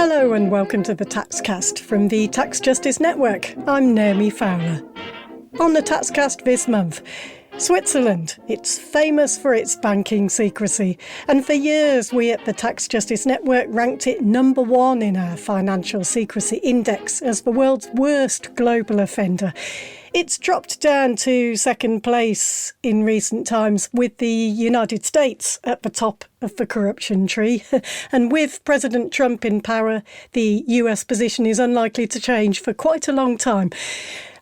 Hello and welcome to the Taxcast from the Tax Justice Network. I'm Naomi Fowler. On the Taxcast this month, Switzerland. It's famous for its banking secrecy, and for years we at the Tax Justice Network ranked it number one in our financial secrecy index as the world's worst global offender. It's dropped down to second place in recent times, with the United States at the top of the corruption tree. And with President Trump in power, the US position is unlikely to change for quite a long time.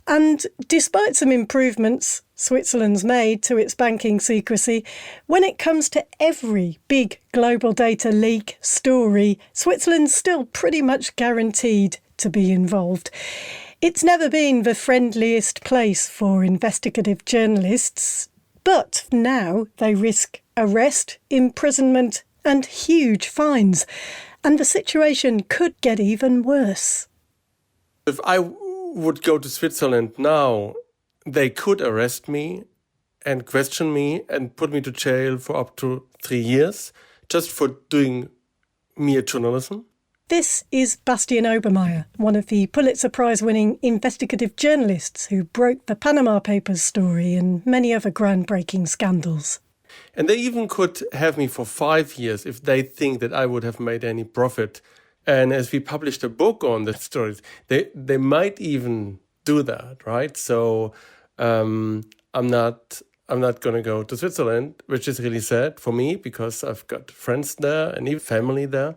And despite some improvements Switzerland's made to its banking secrecy, when it comes to every big global data leak story, Switzerland's still pretty much guaranteed to be involved. It's never been the friendliest place for investigative journalists, but now they risk arrest, imprisonment and huge fines. And the situation could get even worse. If I would go to Switzerland now, they could arrest me and question me and put me to jail for up to 3 years just for doing mere journalism. This is Bastian Obermayer, one of the Pulitzer Prize-winning investigative journalists who broke the Panama Papers story and many other groundbreaking scandals. And they even could have me for 5 years if they think that I would have made any profit. And as we published a book on the stories, they might even do that, right? So I'm not going to go to Switzerland, which is really sad for me because I've got friends there and even family there.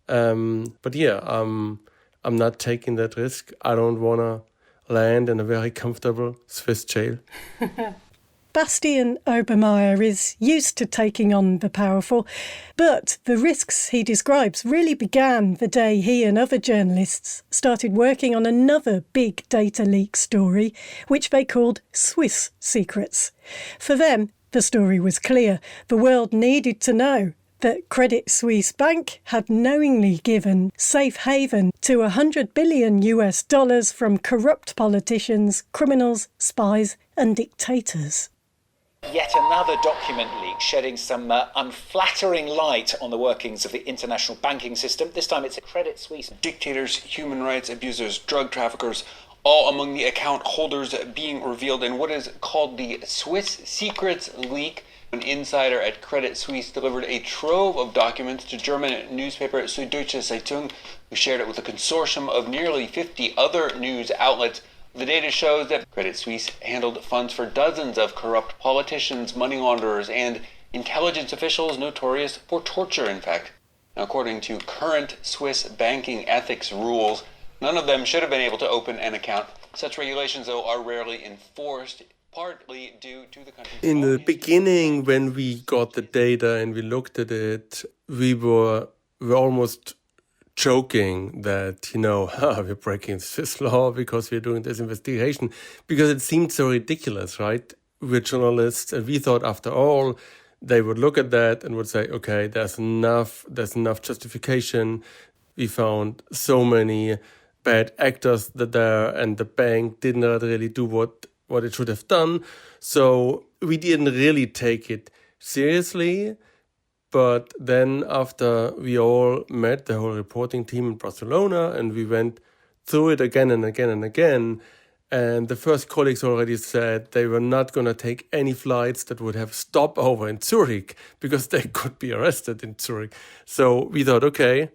But yeah, I'm not taking that risk. I don't want to land in a very comfortable Swiss jail. Bastian Obermayer is used to taking on the powerful, but the risks he describes really began the day he and other journalists started working on another big data leak story, which they called Swiss secrets. For them, the story was clear. The world needed to know that Credit Suisse Bank had knowingly given safe haven to $100 billion from corrupt politicians, criminals, spies and dictators. Yet another document leak shedding some unflattering light on the workings of the international banking system. This time it's Credit Suisse. Dictators, human rights abusers, drug traffickers, all among the account holders being revealed in what is called the Swiss Secrets leak. An insider at Credit Suisse delivered a trove of documents to German newspaper Süddeutsche Zeitung, who shared it with a consortium of nearly 50 other news outlets. The data shows that Credit Suisse handled funds for dozens of corrupt politicians, money launderers, and intelligence officials notorious for torture, in fact. Now, according to current Swiss banking ethics rules, none of them should have been able to open an account. Such regulations, though, are rarely enforced, partly due to the country's... In the beginning, when we got the data and we looked at it, we were almost joking that, we're breaking Swiss law because we're doing this investigation, because it seemed so ridiculous, right? We're journalists, and we thought, after all, they would look at that and would say, okay, there's enough justification. We found so many bad actors there, and the bank did not really do what it should have done. So we didn't really take it seriously. But then after we all met, the whole reporting team in Barcelona, and we went through it again and again and again, and the first colleagues already said they were not going to take any flights that would have stopover in Zurich because they could be arrested in Zurich. So we thought, okay,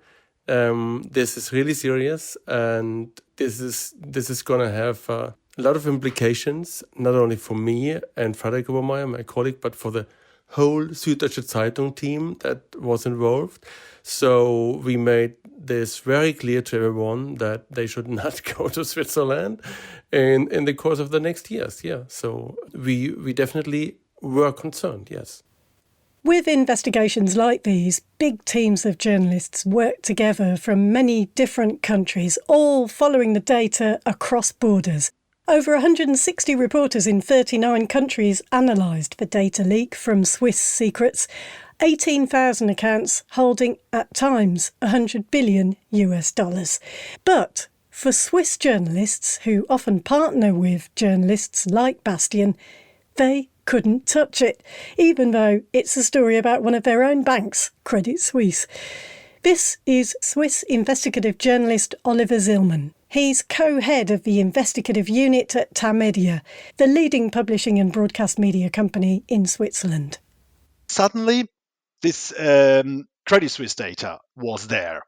this is really serious, and this is going to have a lot of implications, not only for me and Friedrich Obermayer, my colleague, but for the whole Süddeutsche Zeitung team that was involved. So we made this very clear to everyone that they should not go to Switzerland in the course of the next years. Yeah, so we definitely were concerned, yes. With investigations like these, big teams of journalists work together from many different countries, all following the data across borders. Over 160 reporters in 39 countries analysed the data leak from Swiss secrets, 18,000 accounts holding, at times, $100 billion. But for Swiss journalists, who often partner with journalists like Bastian, they couldn't touch it, even though it's a story about one of their own banks, Credit Suisse. This is Swiss investigative journalist Oliver Zillmann. He's co-head of the investigative unit at Tamedia, the leading publishing and broadcast media company in Switzerland. Suddenly, this Credit Suisse data was there.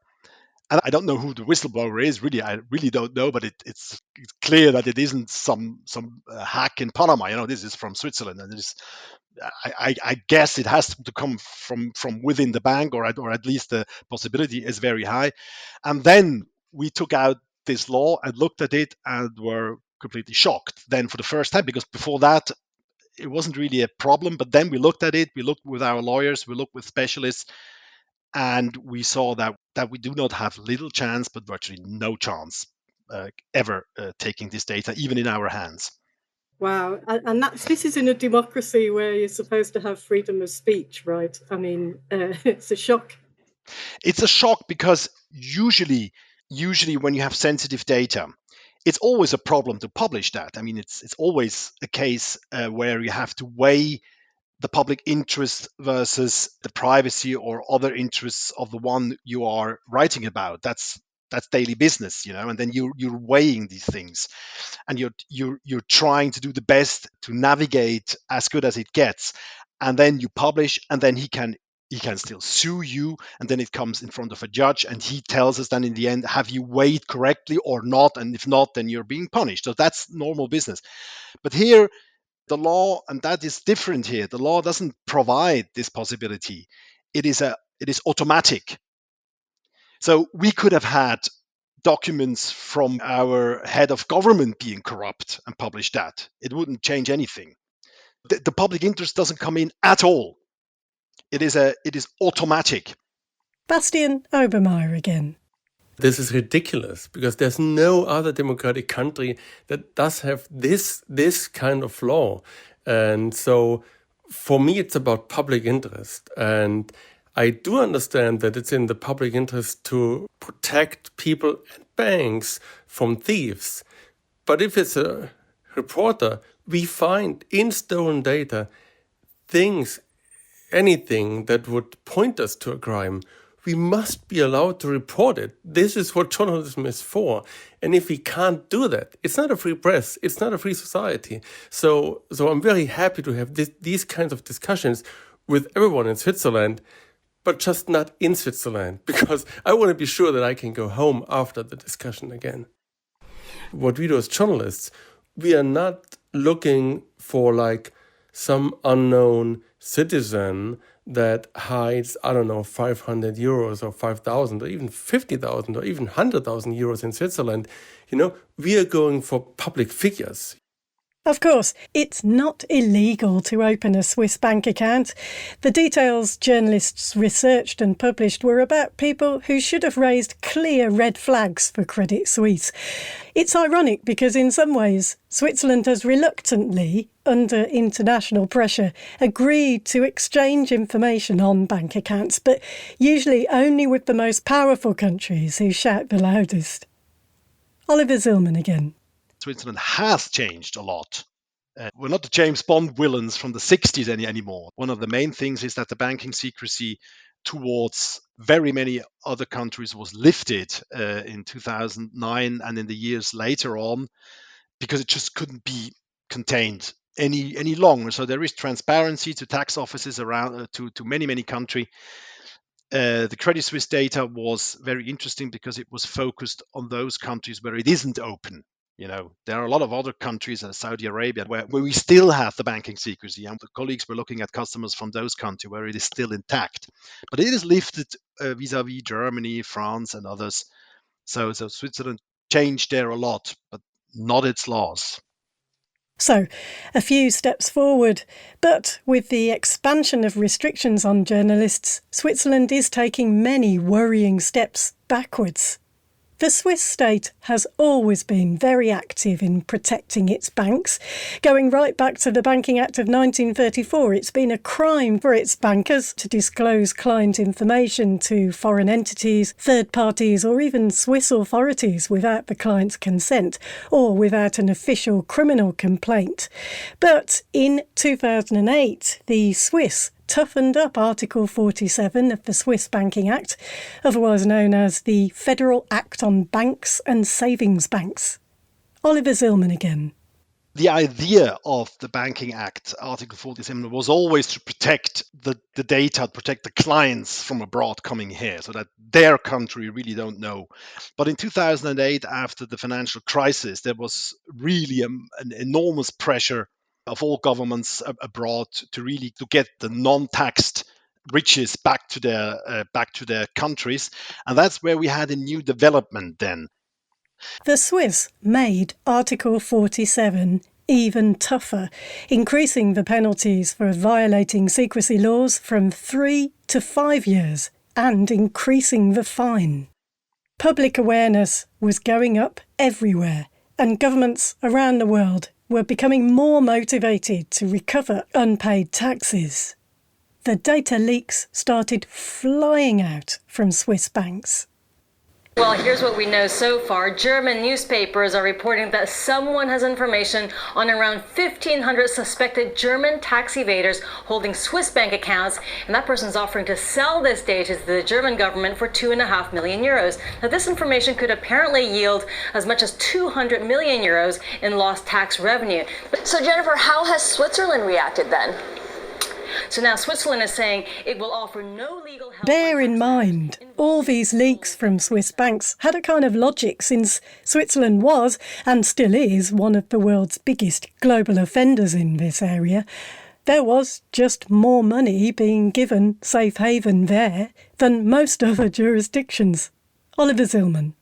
And I don't know who the whistleblower is, I really don't know, but it's clear that it isn't some hack in Panama. This is from Switzerland, and I guess it has to come from within the bank, or at least the possibility is very high. And then we took out this law and looked at it and were completely shocked. Then for the first time, because before that, it wasn't really a problem. But then we looked at it, we looked with our lawyers, we looked with specialists, and we saw that we do not have little chance, but virtually no chance ever taking this data, even in our hands. Wow. And this is in a democracy where you're supposed to have freedom of speech, right? I mean, it's a shock. It's a shock because usually when you have sensitive data, it's always a problem to publish that. I mean, it's always a case where you have to weigh the public interest versus the privacy or other interests of the one you are writing about. That's daily business, and then you're weighing these things, and you're trying to do the best to navigate as good as it gets, and then you publish, and then he can still sue you, and then it comes in front of a judge, and he tells us then in the end, have you weighed correctly or not? And if not, then you're being punished. So that's normal business. But here, the law, and that is different here, the law doesn't provide this possibility. It is automatic. So we could have had documents from our head of government being corrupt and publish that. It wouldn't change anything. The public interest doesn't come in at all. It is automatic. Bastian Obermayer again. This is ridiculous because there's no other democratic country that does have this kind of law. And so for me, it's about public interest. And I do understand that it's in the public interest to protect people and banks from thieves. But if it's a reporter, we find in stolen data anything that would point us to a crime. We must be allowed to report it. This is what journalism is for. And if we can't do that, it's not a free press. It's not a free society. So I'm very happy to have these kinds of discussions with everyone in Switzerland, but just not in Switzerland, because I want to be sure that I can go home after the discussion again. What we do as journalists, we are not looking for some unknown citizen that hides, 500 euros or 5,000 or even 50,000 or even 100,000 euros in Switzerland. We are going for public figures. Of course, it's not illegal to open a Swiss bank account. The details journalists researched and published were about people who should have raised clear red flags for Credit Suisse. It's ironic because in some ways, Switzerland has reluctantly, under international pressure, agreed to exchange information on bank accounts, but usually only with the most powerful countries who shout the loudest. Oliver Zillmann again. Switzerland has changed a lot. We're not the James Bond villains from the 60s anymore. One of the main things is that the banking secrecy towards very many other countries was lifted in 2009 and in the years later on, because it just couldn't be contained any longer. So there is transparency to tax offices around to many countries. The Credit Suisse data was very interesting because it was focused on those countries where it isn't open. There are a lot of other countries, Saudi Arabia, where we still have the banking secrecy. And the colleagues were looking at customers from those countries where it is still intact. But it is lifted vis-a-vis Germany, France, and others. So Switzerland changed there a lot, but not its laws. So, a few steps forward. But with the expansion of restrictions on journalists, Switzerland is taking many worrying steps backwards. The Swiss state has always been very active in protecting its banks. Going right back to the Banking Act of 1934, it's been a crime for its bankers to disclose client information to foreign entities, third parties, or even Swiss authorities without the client's consent or without an official criminal complaint. But in 2008, the Swiss toughened up Article 47 of the Swiss Banking Act, otherwise known as the Federal Act on Banks and Savings Banks. Oliver Zillman again. The idea of the Banking Act, Article 47, was always to protect the data, protect the clients from abroad coming here, so that their country really don't know. But in 2008, after the financial crisis, there was really an enormous pressure of all governments abroad to get the non-taxed riches back to their countries, and that's where we had a new development then. The Swiss made Article 47 even tougher, increasing the penalties for violating secrecy laws from 3 to 5 years and increasing the fine. Public awareness was going up everywhere, and governments around the world were becoming more motivated to recover unpaid taxes. The data leaks started flying out from Swiss banks. Well, here's what we know so far. German newspapers are reporting that someone has information on around 1,500 suspected German tax evaders holding Swiss bank accounts, and that person's offering to sell this data to the German government for €2.5 million. Now, this information could apparently yield as much as €200 million in lost tax revenue. So, Jennifer, how has Switzerland reacted then? So now Switzerland is saying it will offer no legal help. Bear in mind, all these leaks from Swiss banks had a kind of logic, since Switzerland was, and still is, one of the world's biggest global offenders in this area. There was just more money being given safe haven there than most other jurisdictions. Oliver Zillman.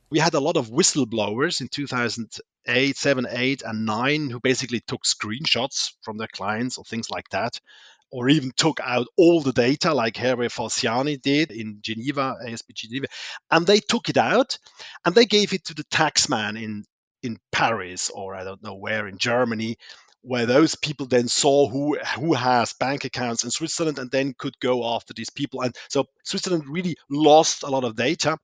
We had a lot of whistleblowers in 2008, 7, 8, and 9 who basically took screenshots from their clients or things like that, or even took out all the data like Hervé Falciani did in Geneva, ASB Geneva, and they took it out and they gave it to the taxman in Paris, or I don't know where, in Germany, where those people then saw who has bank accounts in Switzerland and then could go after these people. And so Switzerland really lost a lot of data.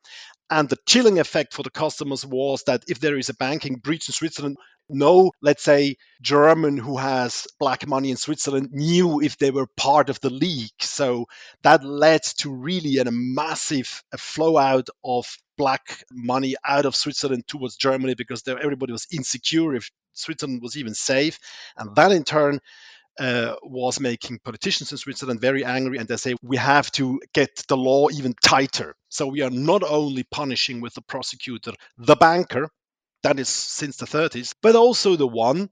And the chilling effect for the customers was that if there is a banking breach in Switzerland, no, let's say, German who has black money in Switzerland knew if they were part of the leak. So that led to really a massive flow out of black money out of Switzerland towards Germany, because everybody was insecure if Switzerland was even safe. And that in turn was making politicians in Switzerland very angry, and they say we have to get the law even tighter. So we are not only punishing with the prosecutor the banker, that is since the 30s, but also the one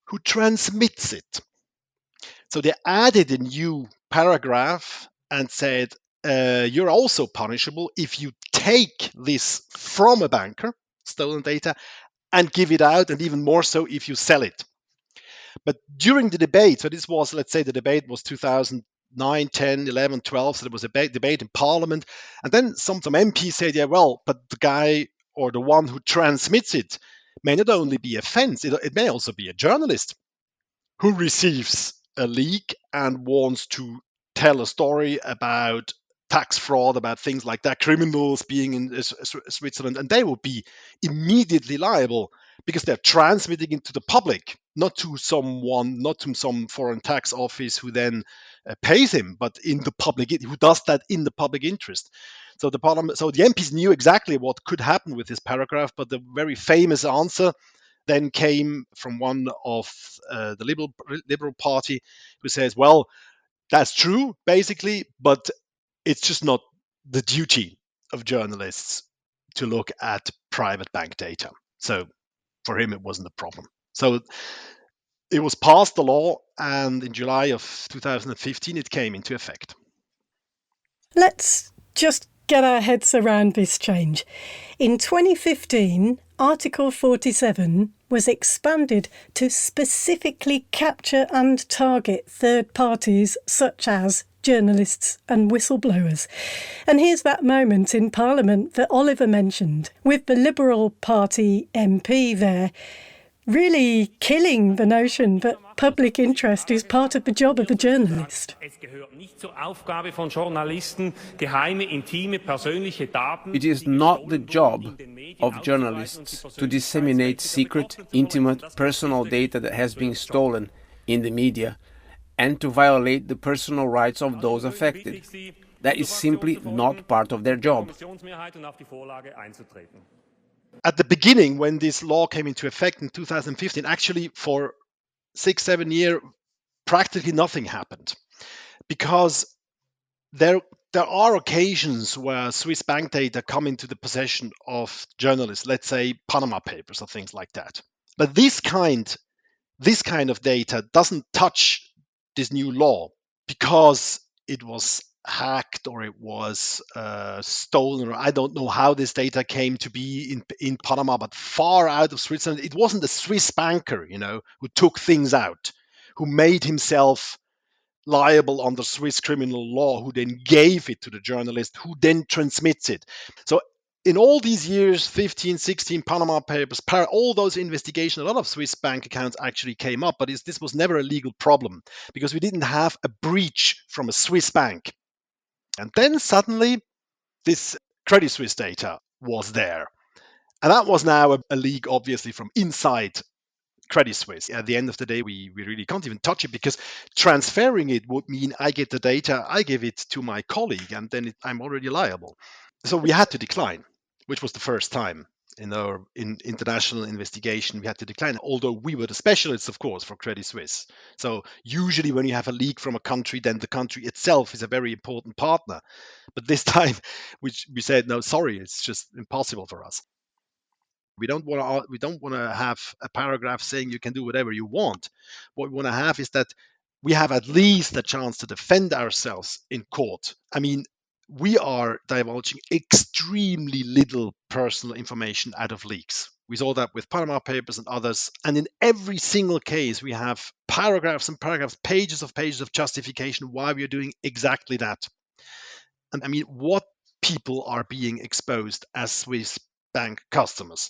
who transmits it. So they added a new paragraph and said you're also punishable if you take this from a banker, stolen data, and give it out, and even more so if you sell it. But during the debate, so this was, let's say the debate was 2009, 10, 11, 12, so there was a debate in Parliament, and then some MPs said, yeah, well, but the guy or the one who transmits it may not only be a fence, it may also be a journalist who receives a leak and wants to tell a story about tax fraud, about things like that, criminals being in Switzerland, and they will be immediately liable because they're transmitting it to the public, not to some foreign tax office who then pays him, but in the public, who does that in the public interest. So the MPs knew exactly what could happen with this paragraph, but the very famous answer then came from one of the Liberal Party, who says, well, that's true, basically, but it's just not the duty of journalists to look at private bank data. So for him, it wasn't a problem. So it was passed, the law, and in July of 2015, it came into effect. Let's just get our heads around this change. In 2015, Article 47 was expanded to specifically capture and target third parties such as journalists and whistleblowers. And here's that moment in Parliament that Oliver mentioned, with the Liberal Party MP there really killing the notion that public interest is part of the job of a journalist. It is not the job of journalists to disseminate secret, intimate, personal data that has been stolen in the media. and to violate the personal rights of those affected. That is simply not part of their job. At the beginning, when this law came into effect in 2015, actually for 6-7 years, practically nothing happened, because there are occasions where Swiss bank data come into the possession of journalists, let's say Panama Papers or things like that. But this kind of data doesn't touch this new law because it was hacked or it was stolen, or I don't know how this data came to be in Panama, but far out of Switzerland. It wasn't a Swiss banker, who took things out, who made himself liable under Swiss criminal law, who then gave it to the journalist, who then transmits it. So in all these years, 15, 16, Panama Papers, all those investigations, a lot of Swiss bank accounts actually came up, but this was never a legal problem because we didn't have a breach from a Swiss bank. And then suddenly this Credit Suisse data was there. And that was now a leak, obviously, from inside Credit Suisse. At the end of the day, we really can't even touch it because transferring it would mean I get the data, I give it to my colleague, and then I'm already liable. So we had to decline, which was the first time in our international investigation we had to decline, although we were the specialists, of course, for Credit Suisse. So usually when you have a leak from a country, then the country itself is a very important partner. But this time we said, no, sorry, it's just impossible for us. We don't want to have a paragraph saying you can do whatever you want. What we want to have is that we have at least a chance to defend ourselves in court. I mean, we are divulging extremely little personal information out of leaks. We saw that with Panama Papers and others. And in every single case, we have paragraphs and paragraphs, pages of justification why we are doing exactly that. And I mean, what people are being exposed as Swiss bank customers?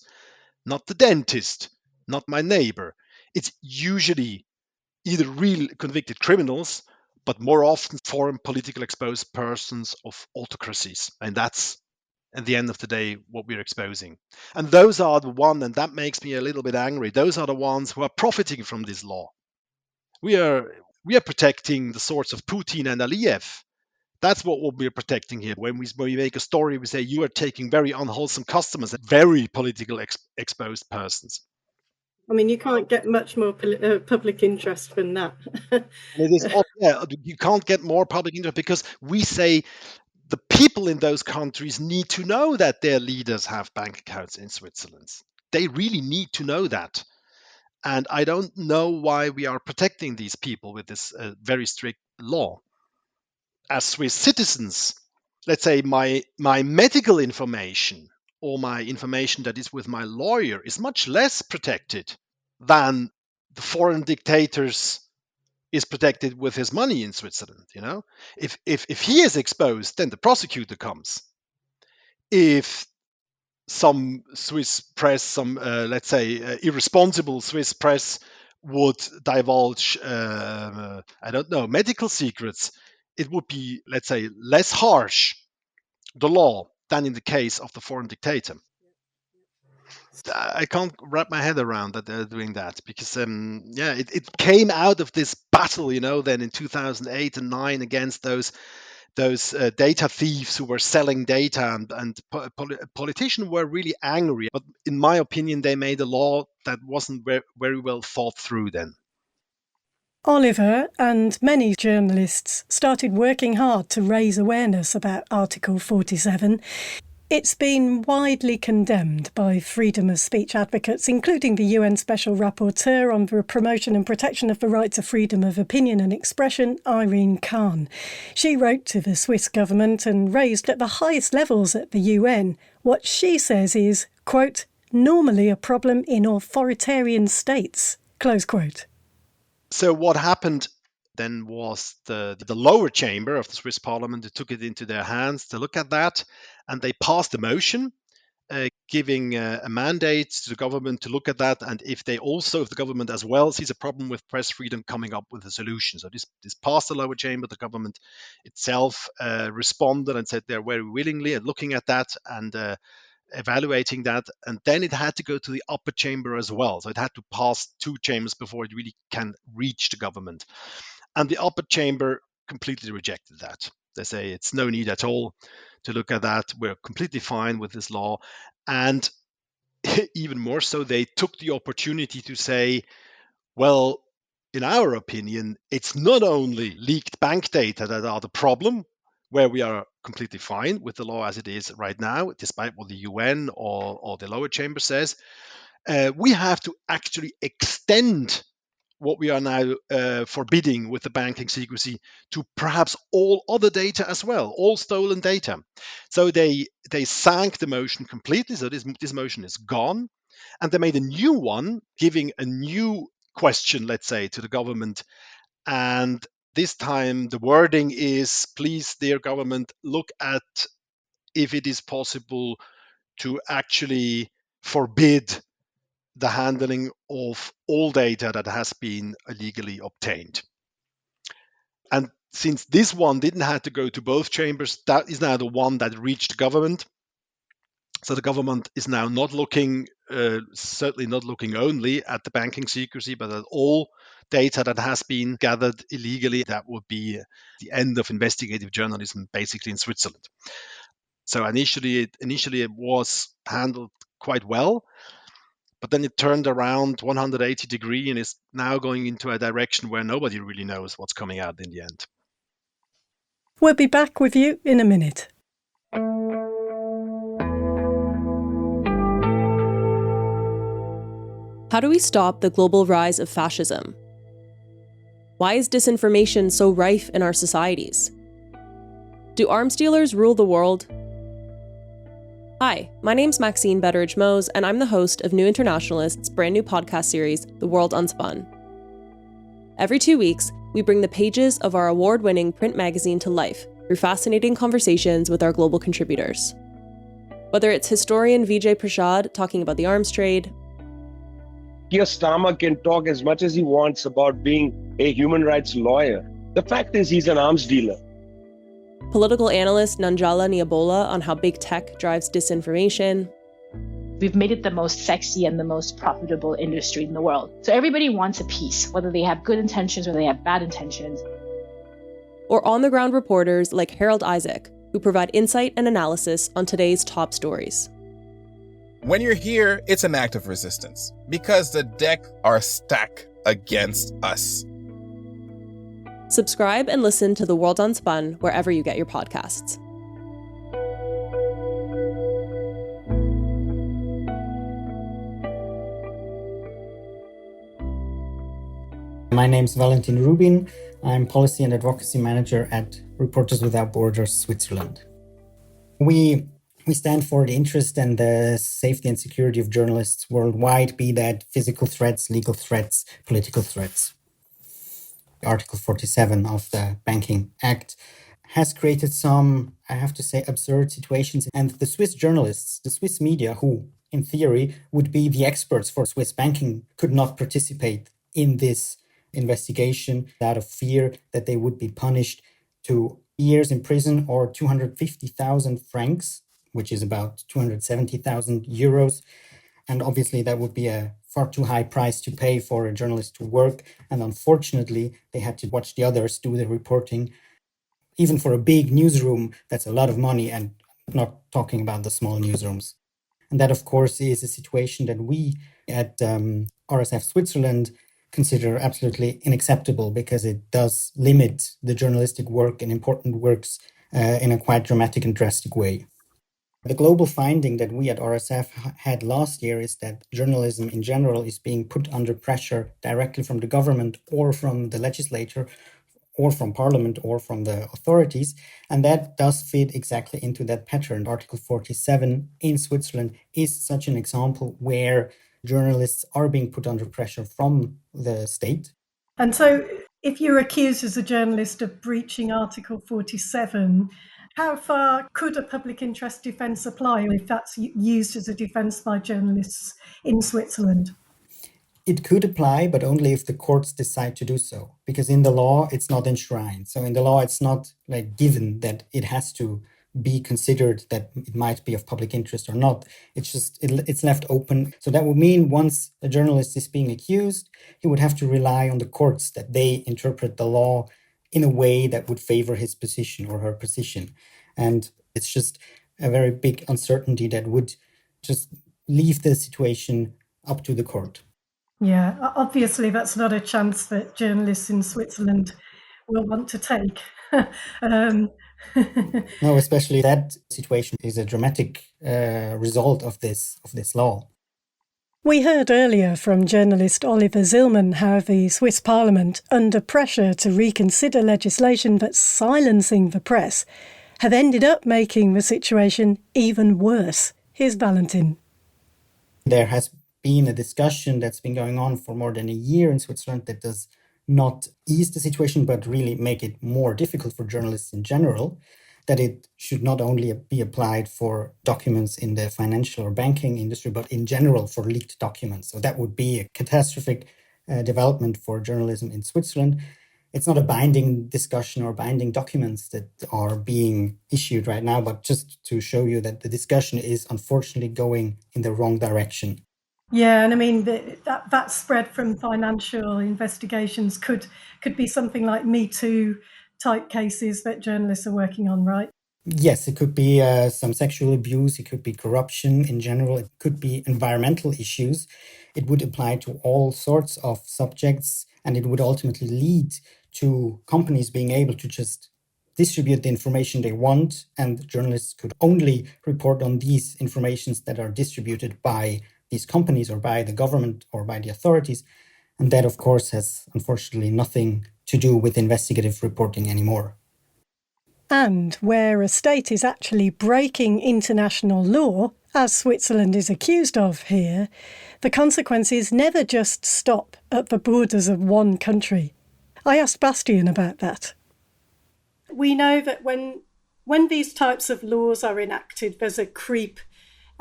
Not the dentist, not my neighbor. It's usually either real convicted criminals, but more often foreign political exposed persons of autocracies. And that's, at the end of the day, what we're exposing. And those are the ones, and that makes me a little bit angry, those are the ones who are profiting from this law. We are protecting the sorts of Putin and Aliyev. That's what we're protecting here. When we make a story, we say you are taking very unwholesome customers, very political exposed persons. I mean, you can't get much more public interest than that. You can't get more public interest because we say the people in those countries need to know that their leaders have bank accounts in Switzerland. They really need to know that. And I don't know why we are protecting these people with this very strict law. As Swiss citizens, let's say my medical information or my information that is with my lawyer is much less protected than the foreign dictator's is protected with his money in Switzerland. If he is exposed, then the prosecutor comes. If some Swiss press, let's say irresponsible Swiss press would divulge, I don't know, medical secrets, it would be, let's say, less harsh, the law, than in the case of the foreign dictator. I can't wrap my head around that they're doing that because, it came out of this battle, then in 2008 and 2009 against those data thieves who were selling data, and politicians were really angry. But in my opinion, they made a law that wasn't very well thought through then. Oliver and many journalists started working hard to raise awareness about Article 47. It's been widely condemned by freedom of speech advocates, including the UN Special Rapporteur on the promotion and protection of the rights of freedom of opinion and expression, Irene Khan. She wrote to the Swiss government and raised at the highest levels at the UN what she says is, quote, normally a problem in authoritarian states, close quote. So what happened then was the lower chamber of the Swiss parliament took it into their hands to look at that, and they passed a motion giving a mandate to the government to look at that, and if the government as well sees a problem with press freedom, coming up with a solution. So this passed the lower chamber. The government itself responded and said they're very willingly at looking at that and evaluating that, and then it had to go to the upper chamber as well. So it had to pass two chambers before it really can reach the government. And the upper chamber completely rejected that. They say it's no need at all to look at that. We're completely fine with this law. And even more so, they took the opportunity to say, well, in our opinion, it's not only leaked bank data that are the problem, where we are completely fine with the law as it is right now, despite what the UN or the lower chamber says. We have to actually extend what we are now forbidding with the banking secrecy to perhaps all other data as well, all stolen data. So they sank the motion completely. So this motion is gone. And they made a new one, giving a new question, let's say, to the government. And this time the wording is, please, dear government, look at if it is possible to actually forbid the handling of all data that has been illegally obtained. And since this one didn't have to go to both chambers, that is now the one that reached government. So the government is now not looking, certainly not looking only at the banking secrecy, but at all data that has been gathered illegally. That would be the end of investigative journalism, basically in Switzerland. So initially it was handled quite well, but then it turned around 180 degrees and is now going into a direction where nobody really knows what's coming out in the end. We'll be back with you in a minute. How do we stop the global rise of fascism? Why is disinformation so rife in our societies? Do arms dealers rule the world? Hi, my name's Maxine Betteridge-Mose, and I'm the host of New Internationalist's brand new podcast series, The World Unspun. Every 2 weeks, we bring the pages of our award-winning print magazine to life through fascinating conversations with our global contributors. Whether it's historian Vijay Prashad talking about the arms trade, Keir Starmer can talk as much as he wants about being a human rights lawyer. The fact is he's an arms dealer. political analyst Nanjala Niabola on how big tech drives disinformation. We've made it the most sexy and the most profitable industry in the world. So everybody wants a piece, whether they have good intentions or they have bad intentions. Or on-the-ground reporters like Harold Isaac, who provide insight and analysis on today's top stories. When you're here, it's an act of resistance because the deck are stacked against us. Subscribe and listen to The World Unspun wherever you get your podcasts. My name's Valentin Rubin. I'm Policy and Advocacy Manager at Reporters Without Borders, Switzerland. We stand for the interest and the safety and security of journalists worldwide, be that physical threats, legal threats, political threats. Article 47 of the Banking Act has created some, I have to say, absurd situations. And the Swiss journalists, the Swiss media, who in theory would be the experts for Swiss banking, could not participate in this investigation out of fear that they would be punished to years in prison or 250,000 francs, which is about 270,000 euros. And obviously that would be a far too high price to pay for a journalist to work. And unfortunately, they had to watch the others do the reporting. Even for a big newsroom, that's a lot of money, and I'm not talking about the small newsrooms. And that, of course, is a situation that we at RSF Switzerland consider absolutely unacceptable, because it does limit the journalistic work and important works in a quite dramatic and drastic way. The global finding that we at RSF had last year is that journalism in general is being put under pressure directly from the government or from the legislature or from parliament or from the authorities. And that does fit exactly into that pattern. Article 47 in Switzerland is such an example where journalists are being put under pressure from the state. And so if you're accused as a journalist of breaching Article 47, how far could a public interest defence apply if that's used as a defence by journalists in Switzerland? It could apply, but only if the courts decide to do so. Because in the law, it's not enshrined. So in the law, it's not like given that it has to be considered that it might be of public interest or not. It's left open. So that would mean once a journalist is being accused, he would have to rely on the courts that they interpret the law in a way that would favor his position or her position. And it's just a very big uncertainty that would just leave the situation up to the court. Yeah, obviously that's not a chance that journalists in Switzerland will want to take. No, especially that situation is a dramatic result of this law. We heard earlier from journalist Oliver Zillman how the Swiss Parliament, under pressure to reconsider legislation that's silencing the press, have ended up making the situation even worse. Here's Valentin. There has been a discussion that's been going on for more than a year in Switzerland that does not ease the situation, but really make it more difficult for journalists in general, that it should not only be applied for documents in the financial or banking industry, but in general for leaked documents. So that would be a catastrophic development for journalism in Switzerland. It's not a binding discussion or binding documents that are being issued right now, but just to show you that the discussion is unfortunately going in the wrong direction. Yeah, and I mean, that spread from financial investigations could be something like Me Too type cases that journalists are working on, right? Yes, it could be some sexual abuse, it could be corruption in general, it could be environmental issues. It would apply to all sorts of subjects, and it would ultimately lead to companies being able to just distribute the information they want, and journalists could only report on these informations that are distributed by these companies or by the government or by the authorities. And that, of course, has unfortunately nothing to do with investigative reporting anymore. And where a state is actually breaking international law, as Switzerland is accused of here, the consequences never just stop at the borders of one country. I asked Bastian about that. We know that when these types of laws are enacted, there's a creep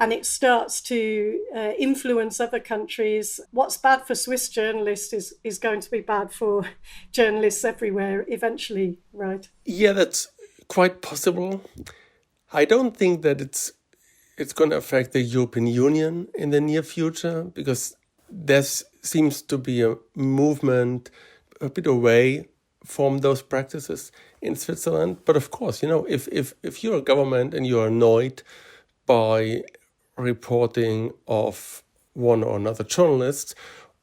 and it starts to influence other countries. What's bad for Swiss journalists is going to be bad for journalists everywhere eventually, right? Yeah, that's quite possible. I don't think that it's going to affect the European Union in the near future, because there seems to be a movement a bit away from those practices in Switzerland. But of course, if you're a government and you're annoyed by reporting of one or another journalist,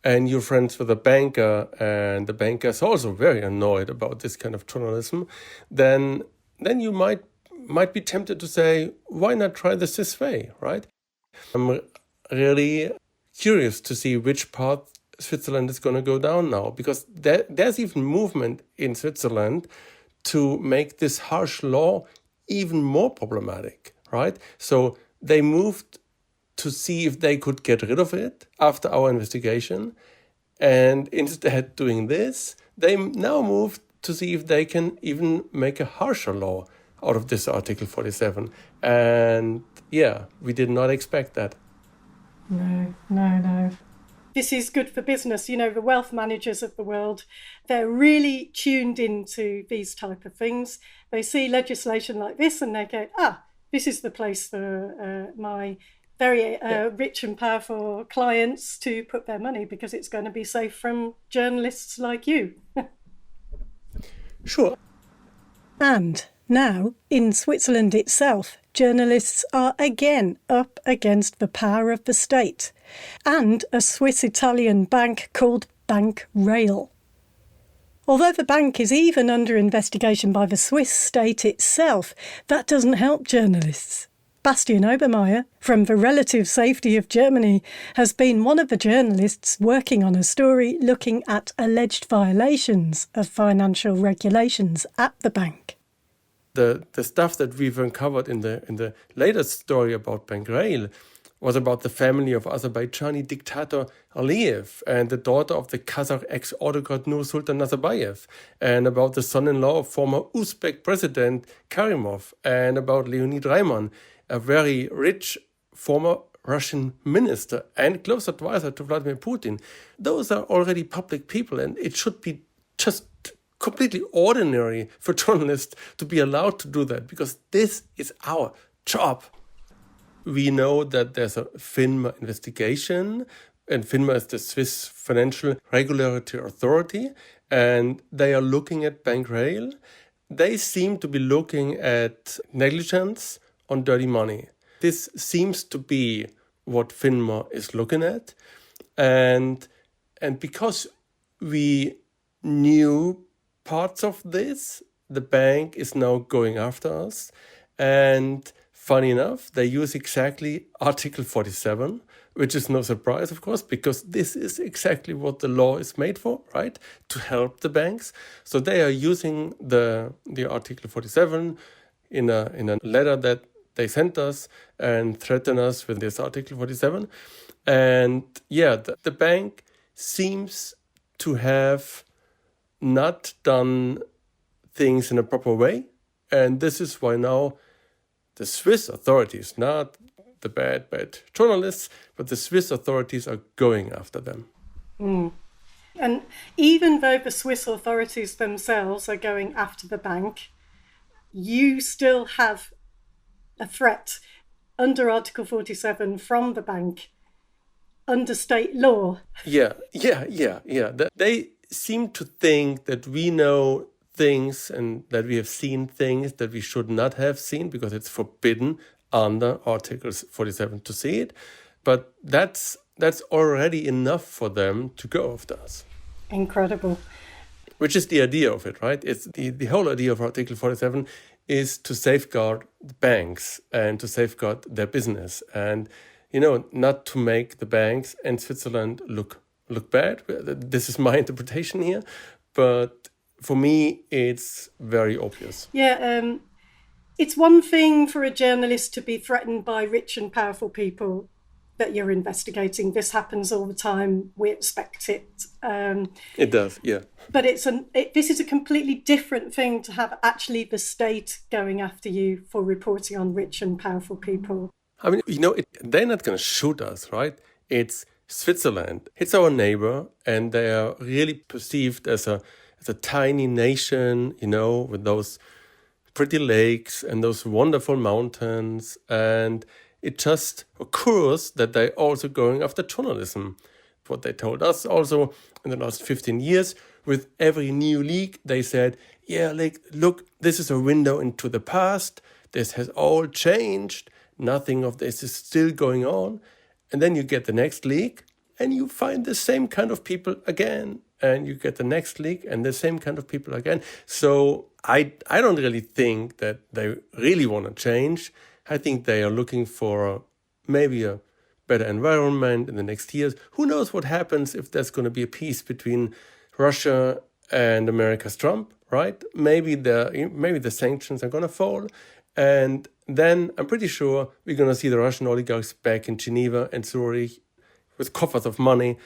and you're friends with a banker, and the banker is also very annoyed about this kind of journalism, then you might be tempted to say, why not try this way, right? I'm really curious to see which path Switzerland is going to go down now, because there's even movement in Switzerland to make this harsh law even more problematic, right? So they moved to see if they could get rid of it after our investigation. And instead doing this, they now moved to see if they can even make a harsher law out of this Article 47. And yeah, we did not expect that. No. This is good for business. The wealth managers of the world, they're really tuned into these type of things. They see legislation like this and they go, this is the place for my very rich and powerful clients to put their money, because it's going to be safe from journalists like you. Sure. And now, in Switzerland itself, journalists are again up against the power of the state and a Swiss-Italian bank called Bank Rail. Although the bank is even under investigation by the Swiss state itself, that doesn't help journalists. Bastian Obermayer, from the Relative Safety of Germany, has been one of the journalists working on a story looking at alleged violations of financial regulations at the bank. The stuff that we've uncovered in the latest story about Bank Rail was about the family of Azerbaijani dictator Aliyev and the daughter of the Kazakh ex-autocrat Nursultan Nazarbayev, and about the son-in-law of former Uzbek president Karimov, and about Leonid Reiman, a very rich former Russian minister and close advisor to Vladimir Putin. Those are already public people, and it should be just completely ordinary for journalists to be allowed to do that, because this is our job. We know that there's a FINMA investigation, and FINMA is the Swiss Financial Regulatory Authority, and they are looking at Bankrail. They seem to be looking at negligence on dirty money. This seems to be what FINMA is looking at. And because we knew parts of this, the bank is now going after us. And funny enough, they use exactly Article 47, which is no surprise, of course, because this is exactly what the law is made for, right? To help the banks. So they are using the Article 47 in a letter that they sent us and threaten us with this Article 47. And yeah, the bank seems to have not done things in a proper way. And this is why now the Swiss authorities, not the bad journalists, but the Swiss authorities are going after them. And even though the Swiss authorities themselves are going after the bank, you still have a threat under Article 47 from the bank under state law. Yeah. They seem to think that we know things and that we have seen things that we should not have seen because it's forbidden under Article 47 to see it. But that's already enough for them to go after us. Incredible. Which is the idea of it, right? It's the whole idea of Article 47 is to safeguard the banks and to safeguard their business and, not to make the banks in Switzerland look bad. This is my interpretation here, but for me, it's very obvious. Yeah, it's one thing for a journalist to be threatened by rich and powerful people that you're investigating. This happens all the time. We expect it. It does, yeah. But this is a completely different thing to have actually the state going after you for reporting on rich and powerful people. I mean, they're not going to shoot us, right? It's Switzerland. It's our neighbor, and they are really perceived as a tiny nation, with those pretty lakes and those wonderful mountains. And it just occurs that they're also going after journalism. What they told us also in the last 15 years, with every new leak, they said, look, this is a window into the past. This has all changed. Nothing of this is still going on. And then you get the next leak and you find the same kind of people again. And you get the next leak and the same kind of people again. So I don't really think that they really want to change. I think they are looking for maybe a better environment in the next years. Who knows what happens if there's going to be a peace between Russia and America's Trump, right? Maybe the sanctions are going to fall. And then I'm pretty sure we're going to see the Russian oligarchs back in Geneva and Zurich with coffers of money.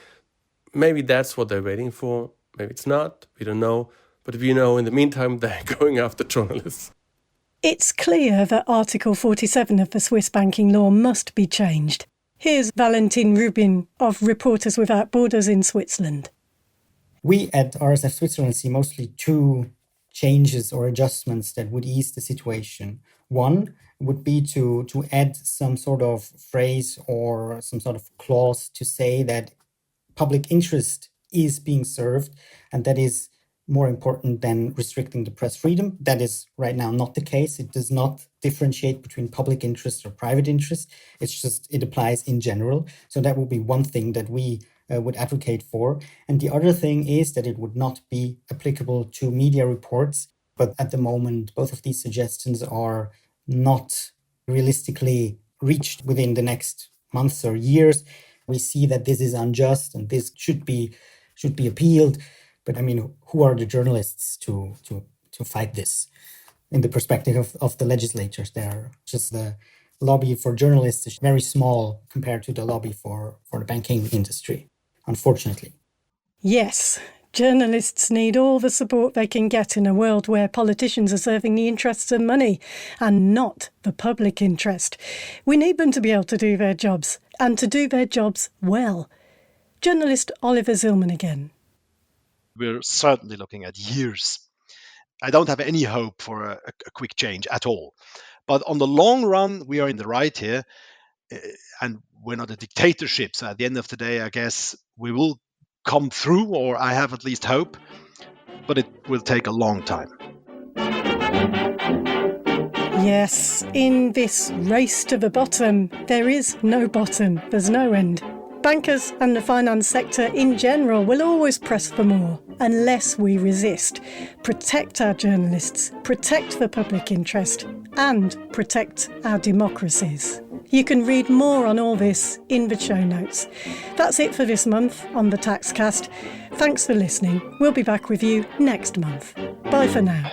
Maybe that's what they're waiting for. Maybe it's not. We don't know. But we know in the meantime, they're going after journalists. It's clear that Article 47 of the Swiss banking law must be changed. Here's Valentin Rubin of Reporters Without Borders in Switzerland. We at RSF Switzerland see mostly two changes or adjustments that would ease the situation. One would be to add some sort of phrase or some sort of clause to say that public interest is being served, and that is more important than restricting the press freedom. That is right now not the case. It does not differentiate between public interest or private interest. It applies in general. So that would be one thing that we would advocate for. And the other thing is that it would not be applicable to media reports. But at the moment, both of these suggestions are not realistically reached within the next months or years. We see that this is unjust and this should be appealed. But I mean, who are the journalists to fight this? In the perspective of the legislators, they're just the lobby for journalists is very small compared to the lobby for the banking industry, unfortunately. Yes, journalists need all the support they can get in a world where politicians are serving the interests of money and not the public interest. We need them to be able to do their jobs and to do their jobs well. Journalist Oliver Zillman again. We're certainly looking at years I don't have any hope for a quick change at all. But on the long run, we are in the right here, and we're not a dictatorship. So at the end of the day, I guess we will come through, or I have at least hope, but it will take a long time. Yes, in this race to the bottom, there is no bottom, there's no end. Bankers and the finance sector in general will always press for more, unless we resist. Protect our journalists, protect the public interest, and protect our democracies. You can read more on all this in the show notes. That's it for this month on the Taxcast. Thanks for listening. We'll be back with you next month. Bye for now.